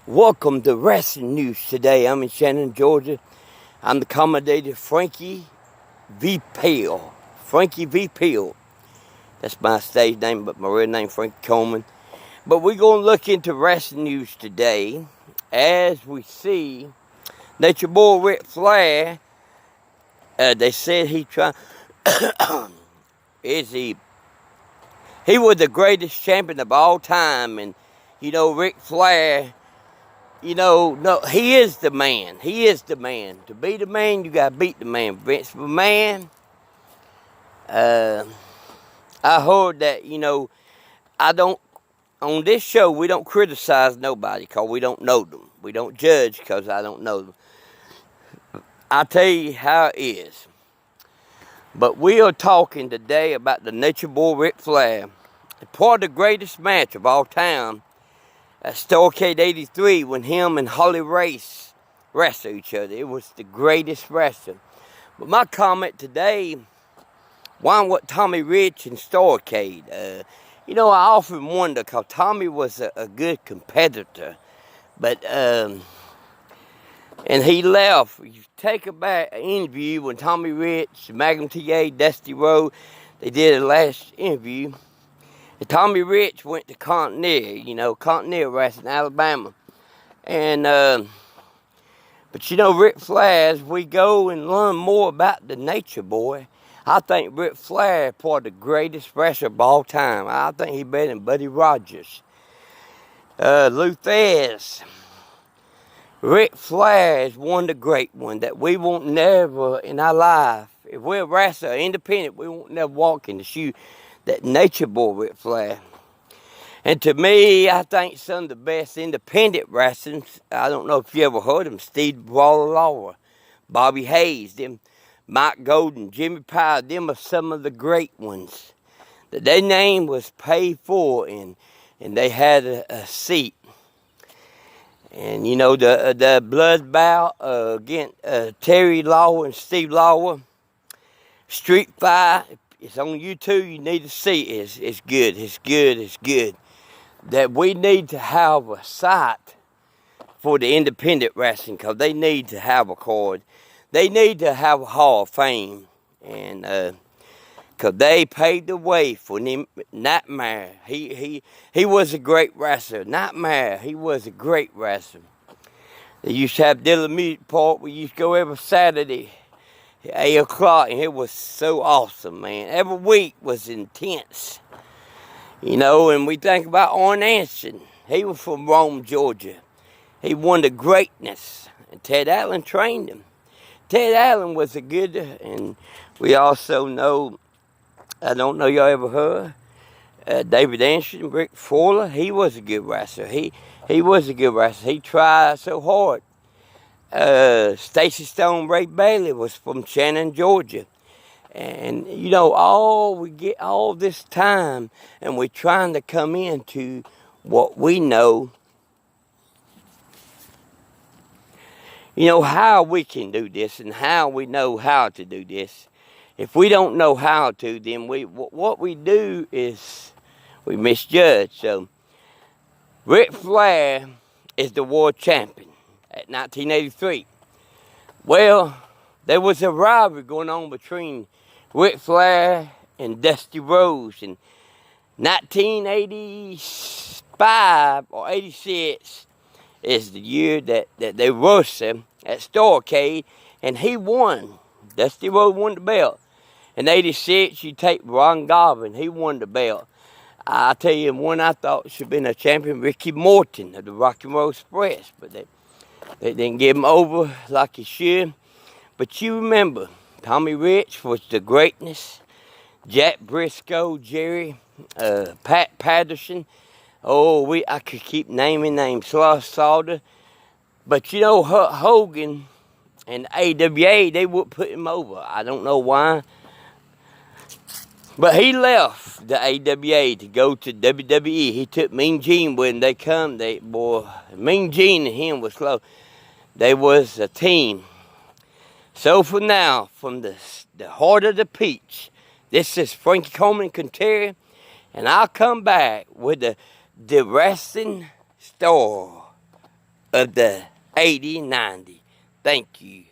Welcome to Wrestling News today. I'm in Shannon, Georgia. I'm the commentator Frankie V. Pale. Frankie V. Pale. That's my stage name, but my real name Frankie Coleman. But we're going to look into Wrestling News today as we see that your boy Ric Flair, they said he tried, he was the greatest champion of all time. And, Ric Flair, no, he is the man. He is the man. To be the man, you got to beat the man. Vince McMahon, I heard that, on this show, we don't criticize nobody because we don't know them. We don't judge because I don't know them. I'll tell you how it is. But we are talking today about the Nature Boy Ric Flair. Part of the greatest match of all time at Starrcade 83 when him and Harley Race wrestled each other. It was the greatest wrestling. But my comment today, what Tommy Rich and Starrcade. I often wonder because Tommy was a good competitor. But, and he left. You take back an interview when Tommy Rich, Magnum TA, Dusty Rhodes, they did a last interview. And Tommy Rich went to Continental Wrestling, Alabama. And, but Ric Flair, as we go and learn more about the Nature Boy, I think Ric Flair is part of the greatest wrestler of all time. I think he's better than Buddy Rogers. Lou Thesz. Ric Flair is one of the great ones that we won't never in our life. If we're a wrestler, independent, we won't never walk in the shoe that Nature Boy Ric Flair. And to me, I think some of the best independent wrestlers, I don't know if you ever heard them, Steve Brawler Lawler, Bobby Hayes, them Mike Golden, Jimmy Powell, them are some of the great ones. That their name was paid for and they had a seat. And the blood bout against Terry Lawler and Steve Lawler, Street Fight. It's on YouTube. You need to see it. It's good. It's good. It's good. That we need to have a site for the independent wrestling because they need to have a card. They need to have a Hall of Fame. And because they paved the way for Nightmare. He was a great wrestler. Nightmare, he was a great wrestler. They used to have Dylan Music Park. We used to go every Saturday. 8 o'clock, and it was so awesome, man. Every week was intense. And we think about Arn Anderson. He was from Rome, Georgia. He won the greatness, and Ted Allen trained him. Ted Allen was a good, and we also know, I don't know y'all ever heard, David Anderson, Rick Fowler. He was a good wrestler. He was a good wrestler. He tried so hard. Stacy Stone Ray Bailey was from Shannon, Georgia. And, we get all this time and we're trying to come into what we know. How we can do this and how we know how to do this. If we don't know how to, then what we do is we misjudge. So, Ric Flair is the world champion at 1983. Well, there was a rivalry going on between Ric Flair and Dusty Rhodes in 1985 or 86 is the year that they wrestled at Starrcade, and he won. Dusty Rhodes won the belt. In 86, you take Ron Garvin, he won the belt. I tell you, one I thought should have been a champion, Ricky Morton of the Rock and Roll Express, but they didn't give him over like he should. But you remember, Tommy Rich was the greatness. Jack Briscoe, Jerry, Pat Patterson. I could keep naming names. Sloss Salter. But Hulk Hogan and AWA, they would put him over. I don't know why. But he left the AWA to go to WWE. He took Mean Gene when they come. Mean Gene and him was close. They was a team. So for now, from the heart of the peach, this is Frankie Coleman Contreras, and I'll come back with the wrestling star of the 80, 90. Thank you.